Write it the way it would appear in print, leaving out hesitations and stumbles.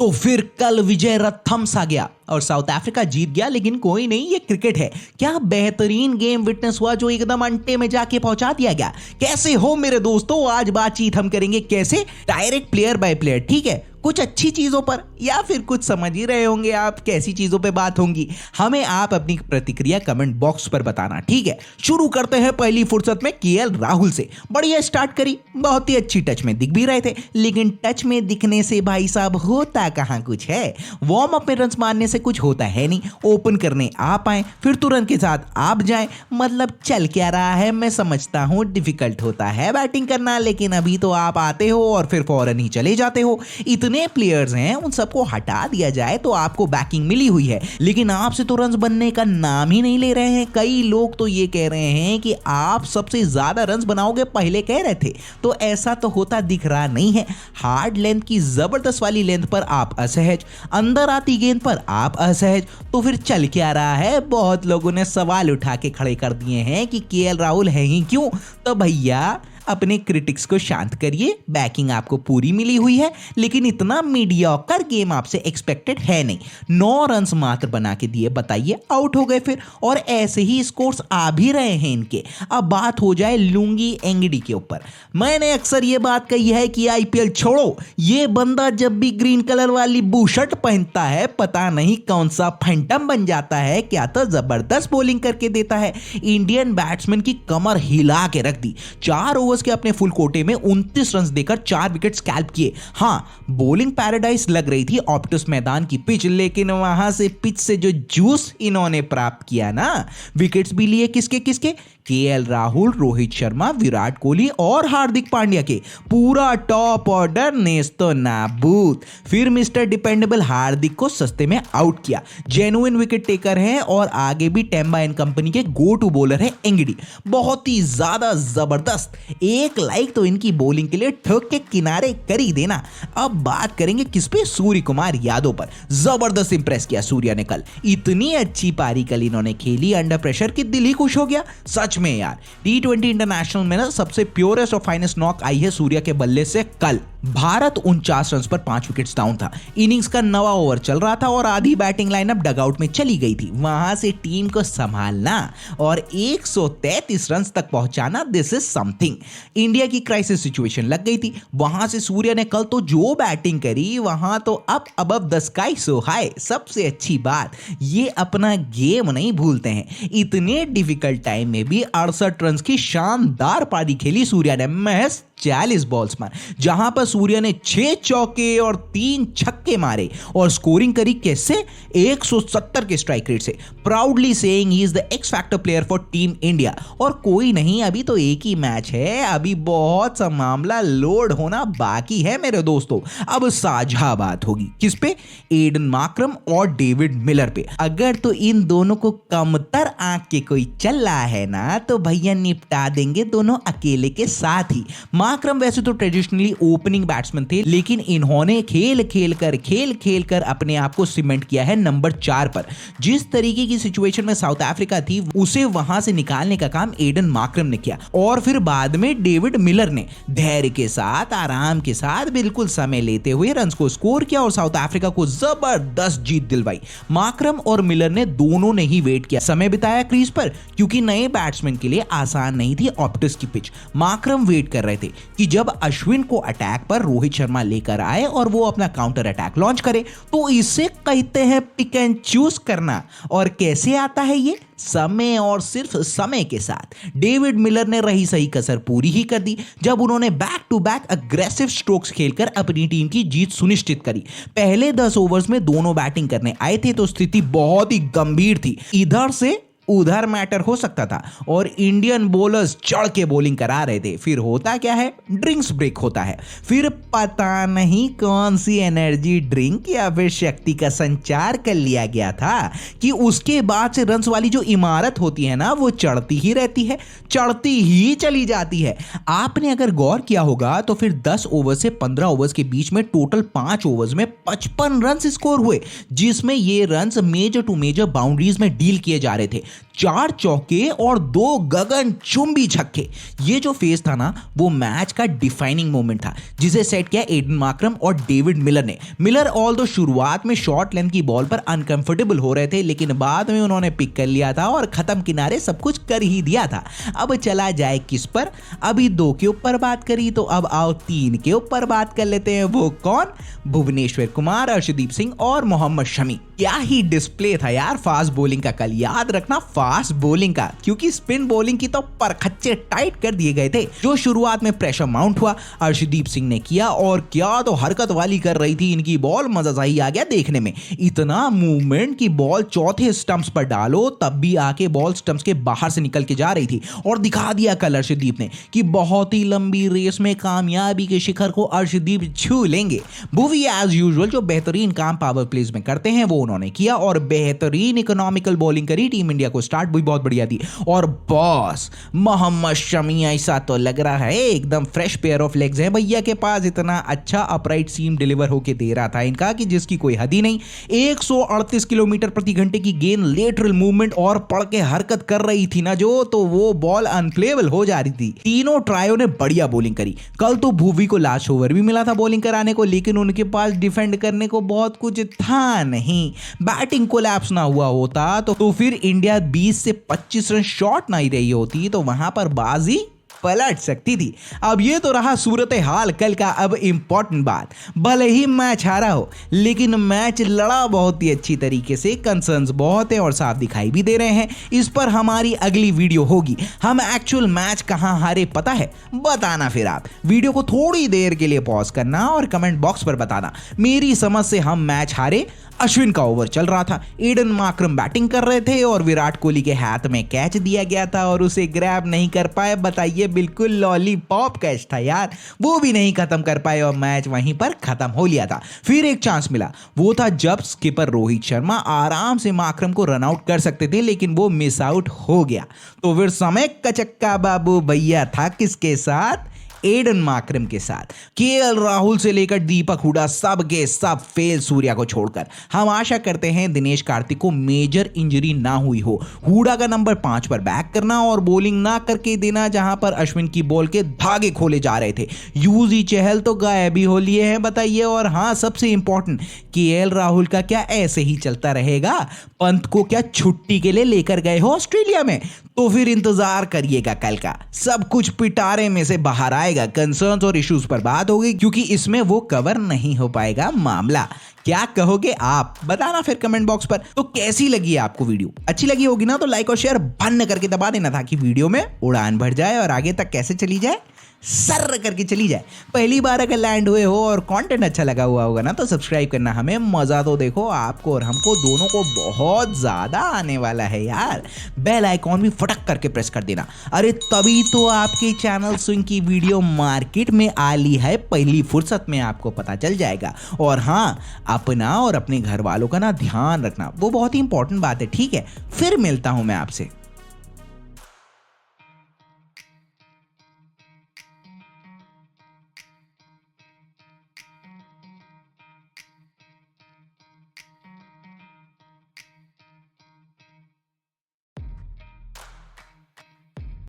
तो फिर कल विजय रथम सा गया और साउथ अफ्रीका जीत गया। लेकिन कोई नहीं, ये क्रिकेट है। क्या बेहतरीन गेम विटनेस हुआ जो एकदम अंटे में जाके पहुंचा दिया गया। कैसे हो मेरे दोस्तों, आज बातचीत हम करेंगे कैसे, डायरेक्ट प्लेयर बाय प्लेयर, ठीक है। कुछ अच्छी चीजों पर या फिर कुछ समझ ही रहे होंगे आप कैसी चीजों पे बात होंगी। हमें आप अपनी प्रतिक्रिया कमेंट बॉक्स पर बताना, ठीक है। शुरू करते हैं पहली फुर्सत में केएल राहुल से। बढ़िया स्टार्ट करी, बहुत ही अच्छी टच में दिख भी रहे थे, लेकिन टच में दिखने से भाई साहब होता कहां कुछ है। वार्म अप में रन्स मारने से कुछ होता है नहीं। ओपन करने आप आए फिर तुरंत के साथ आप जाएं, मतलब चल क्या रहा है। मैं समझता हूं डिफिकल्ट होता है बैटिंग करना, लेकिन अभी तो आप आते हो और फिर फौरन ही चले जाते हो। इतने प्लेयर्स हैं, उन सबको हटा दिया जाए तो आपको बैकिंग मिली हुई है, लेकिन आपसे तो रन्स बनने का नाम ही नहीं ले रहे हैं। कई लोग तो ये कह रहे हैं कि आप सबसे ज्यादा रन्स बनाओगे, पहले कह रहे थे, तो ऐसा तो होता दिख रहा नहीं है। हार्ड लेंथ की जबरदस्त वाली लेंथ पर आप असहज, अंदर आती गेंद पर आप असहज, तो फिर चल क्या रहा है। बहुत लोगों ने सवाल उठा के खड़े कर दिए हैं कि केएल राहुल है ही क्यों। तो भैया अपने क्रिटिक्स को शांत करिए, बैकिंग आपको पूरी मिली हुई है, लेकिन इतना मीडियोकर गेम आपसे एक्सपेक्टेड है नहीं। 9 रन्स मात्र बना के दिए, बताइए आउट हो गए फिर, और ऐसे ही स्कोर्स आ भी रहे हैं इनके। अब बात हो जाए लुंगी एंगडी के ऊपर। मैंने अक्सर ये बात कही है कि आईपीएल छोड़ो, ये बंदा जब भी ग्रीन कलर वाली बूशर्ट पहनता है पता नहीं कौन सा फैंटम बन जाता है। क्या तो जबरदस्त बॉलिंग करके देता है। इंडियन बैट्समैन की कमर हिला के रख दी। 4 ओवर्स के अपने फुल कोटे में 29 रन देकर 4 विकेट स्कैल्प किए। हाँ, बॉलिंग पैराडाइज लग रही थी ऑप्टिस मैदान की पिच, लेकिन वहां से पिच से जो जूस इन्होंने प्राप्त किया ना, विकेट्स भी लिए किसके किसके, केएल राहुल, रोहित शर्मा, विराट कोहली और हार्दिक पांड्या के। पूरा टॉप ऑर्डर नेस्तो नाबूद। फिर मिस्टर डिपेंडेबल हार्दिक को सस्ते में आउट किया। जेन्युइन विकेट टेकर है और आगे भी टेम्बा एंड कंपनी के गो टू बॉलर है एंगडी। बहुत ही ज्यादा जबरदस्त। एक लाइक तो इनकी बॉलिंग के लिए ठोक के किनारे कर ही देना। अब बात करेंगे किस पे, सूर्य कुमार यादव पर। जबरदस्त इंप्रेस किया सूर्या ने कल। इतनी अच्छी पारी कल इन्होंने खेली अंडर प्रेशर कि दिल ही खुश हो गया सच में यार। T20 इंटरनेशनल में ना सबसे प्योरेस्ट और फाइनेस्ट नॉक आई है सूर्या के बल्ले से कल। भारत 49 रन पर 5 विकेट्स डाउन था। इनिंग्स का 9वां ओवर चल रहा था और आधी बैटिंग लाइनअप डगआउट में चली गई थी। वहां से टीम को संभालना और 133 रन तक पहुंचाना, दिस इज समथिंग। इंडिया की क्राइसिस सिचुएशन लग गई थी। वहां से सूर्या ने कल तो जो बैटिंग करी, वहां तो up above the sky so high. सबसे अच्छी बात, ये अपना गेम नहीं भूलते हैं। इतने डिफिकल्ट टाइम में भी 68 रन की शानदार पारी खेली सूर्या ने। महज 40 बॉल्स पर, जहां पर सूर्या ने 6 चौके और 3 छक्के मारे और स्कोरिंग करी कैसे, 170 के स्ट्राइक रेट से। Proudly saying he is the x factor player for team India. और कोई नहीं, अभी तो एक ही मैच है, अभी बहुत सा मामला लोड होना बाकी है मेरे दोस्तों। अब साझा बात होगी किस पे, एडन मार्क्रम और डेविड मिलर पे। अगर तो इन दोनों को कमतर आंख के कोई चल रहा है ना, तो भैया निपटा देंगे दोनों अकेले के साथ ही। मार्क्रम वैसे तो ट्रेडिशनली ओपनिंग बैट्समैन थे, लेकिन इन्होंने खेल खेल कर अपने आप को सीमेंट किया है नंबर 4 पर। जिस तरीके की सिचुएशन में साउथ अफ्रीका थी, उसे वहां से निकालने का काम एडन मार्क्रम ने किया। और फिर बाद में डेविड मिलर ने धैर्य के साथ, आराम के साथ, बिल्कुल समय लेते हुए रन्स को स्कोर किया और साउथ अफ्रीका को जबरदस्त जीत दिलवाई। मार्क्रम और मिलर ने दोनों ने ही वेट किया, समय बिताया क्रीज पर, क्योंकि नए बैट्समैन के लिए आसान नहीं थी ऑप्टिस की पिच। मार्क्रम वेट कर रहे थे कि जब अश्विन को अटैक पर रोहित शर्मा लेकर आए और वो अपना काउंटर अटैक लॉन्च करे, तो इसे कहते हैं पिक एंड चूज करना। और कैसे आता है ये, समय और सिर्फ समय के साथ। डेविड मिलर ने रही सही कसर पूरी ही कर दी जब उन्होंने back to back aggressive strokes खेलकर अपनी टीम की जीत सुनिश्चित करी। पहले 10 ओवर्स में दोनों बैटिंग करने आए थे तो स्थिति बहुत ही गंभीर थी। इधर से उधर मैटर हो सकता था और इंडियन बॉलर्स चढ़ के बॉलिंग करा रहे थे। फिर होता क्या है, ड्रिंक्स ब्रेक होता है। फिर पता नहीं कौन सी एनर्जी ड्रिंक या फिर शक्ति का संचार कर लिया गया था कि उसके बाद से रन्स वाली जो इमारत होती है ना, वो चढ़ती ही रहती है, चढ़ती ही चली जाती है। आपने अगर गौर किया होगा तो फिर 10 ओवर से 15 ओवर्स के बीच में टोटल 5 ओवर्स में 55 रन स्कोर हुए, जिसमें ये runs major to major boundaries में डील किए जा रहे थे। 4 चौके और 2 गगनचुंबी छक्के। ये जो फेज था ना वो मैच का डिफाइनिंग मोमेंट था जिसे सेट किया एडन मार्क्रम और डेविड मिलर ने। मिलर ऑल्दो शुरुआत में शॉर्ट लेंथ की बॉल पर अनकंफर्टेबल हो रहे थे, लेकिन बाद में उन्होंने पिक कर लिया था और खत्म किनारे सब कुछ कर ही दिया था। अब चला जाए किस पर? अभी 2 के ऊपर बात करी तो अब आओ 3 के ऊपर बात कर लेते हैं। वो कौन? भुवनेश्वर कुमार, अर्शदीप सिंह और मोहम्मद शमी। क्या ही डिस्प्ले था यार फास्ट बॉलिंग का कल। याद रखना फास्ट बॉलिंग का, क्योंकि स्पिन बॉलिंग की तो परखच्चे टाइट कर दिए गए थे। जो शुरुआत में प्रेशर माउंट हुआ अर्शदीप सिंह ने किया, और क्या तो हरकत वाली कर रही थी इनकी बॉल, मजा ही आ गया देखने में। इतना मूवमेंट की बॉल चौथे स्टंप्स पर डालो तब भी आके बॉल स्टंप्स के बाहर से निकल के जा रही थी, और दिखा दिया कल अर्शदीप ने कि बहुत ही लंबी रेस में कामयाबी के शिखर को अर्शदीप छू लेंगे। भुवी एज यूजुअल जो बेहतरीन काम पावर प्लेज में करते हैं वो उन्होंने किया, और बेहतरीन इकोनॉमिकल बॉलिंग करी। टीम इंडिया को स्टार्ट भी बहुत बढ़िया थी। और बॉस मोहम्मद शमी ऐसा तो लग रहा है एकदम फ्रेश पेयर ऑफ लेग्स है भैया के पास। इतना अच्छा अपराइट सीम डिलीवर होके दे रहा था इनका कि जिसकी कोई हद ही नहीं। 138 किलोमीटर प्रति घंटे की गेंद, लेटरल मूवमेंट और पड़ के हरकत कर रही थी ना जो, तो वो बॉल अनप्लेबल हो जा रही थी। तीनों ट्रायो ने बढ़िया बॉलिंग करी। कल तो भुवी को लास्ट ओवर भी मिला था बॉलिंग कराने को, लेकिन उनके पास डिफेंड करने को बहुत कुछ था नहीं। बैटिंग कोलैप्स ना हुआ होता तो फिर इंडिया 20 से 25 रन शॉर्ट नहीं रही होती, तो वहां पर बाजी पलट सकती थी। अब ये तो रहा सूरत हाल कल का। अब इंपॉर्टेंट बात, भले ही मैच हारा हो लेकिन मैच लड़ा बहुत ही अच्छी तरीके से। कंसर्न्स बहुत है और साफ दिखाई भी दे रहे हैं। इस पर हमारी अगली वीडियो होगी। हम एक्चुअल मैच कहां हारे पता है? बताना फिर आप। वीडियो को थोड़ी देर के लिए पॉज करना और कमेंट बॉक्स पर बताना। मेरी समझ से हम मैच हारे। अश्विन का ओवर चल रहा था, एडन मार्क्रम बैटिंग कर रहे थे और विराट कोहली के हाथ में कैच दिया गया था और उसे ग्रैब नहीं कर पाए। बताइए, बिल्कुल लॉलीपॉप कैच था यार, वो भी नहीं खत्म कर पाए और मैच वहीं पर खत्म हो लिया था। फिर एक चांस मिला, वो था जब स्किपर रोहित शर्मा आराम से मार्क्रम को रन आउट कर सकते थे, लेकिन वो मिस आउट हो गया। तो फिर समय का चक्का बाबू भैया था किसके साथ? एडन मार्क्रम के साथ। केएल राहुल से लेकर दीपक हुडा सब के सब फेल सूर्या को छोड़कर। हम आशा करते हैं दिनेश कार्तिक को मेजर इंजरी ना हुई हो। हुडा का नंबर 5 पर बैक करना और बॉलिंग ना करके देना जहां पर अश्विन की बॉल के धागे खोले जा रहे थे। यूजी चहल तो गायब ही हो लिए हैं बताइए। और हाँ, सबसे इंपॉर्टेंट, केएल राहुल का क्या ऐसे ही चलता रहेगा? पंत को क्या छुट्टी के लिए लेकर गए हो ऑस्ट्रेलिया में? तो फिर इंतजार करिएगा कल का, सब कुछ पिटारे में से बाहर आएगा। कंसर्न्स और इश्यूज पर बात होगी क्योंकि इसमें वो कवर नहीं हो पाएगा मामला। क्या कहोगे आप? बताना फिर कमेंट बॉक्स पर। तो कैसी लगी आपको वीडियो? अच्छी लगी होगी ना तो लाइक और शेयर बंद करके दबा देना ताकि वीडियो में उड़ान भर जाए और आगे तक कैसे चली जाए, सर्र करके चली जाए। पहली बार अगर लैंड हुए हो और कंटेंट अच्छा लगा हुआ होगा ना तो सब्सक्राइब करना। हमें मजा तो देखो आपको और हमको दोनों को बहुत ज्यादा आने वाला है यार। बेल आइकॉन भी फटक करके प्रेस कर देना। अरे तभी तो आपके चैनल स्विंग की वीडियो मार्केट में आ ली है, पहली फुर्सत में आपको पता चल जाएगा। और हाँ, अपना और अपने घर वालों का ना ध्यान रखना, वो बहुत ही इंपॉर्टेंट बात है। ठीक है, फिर मिलता हूं मैं आपसे।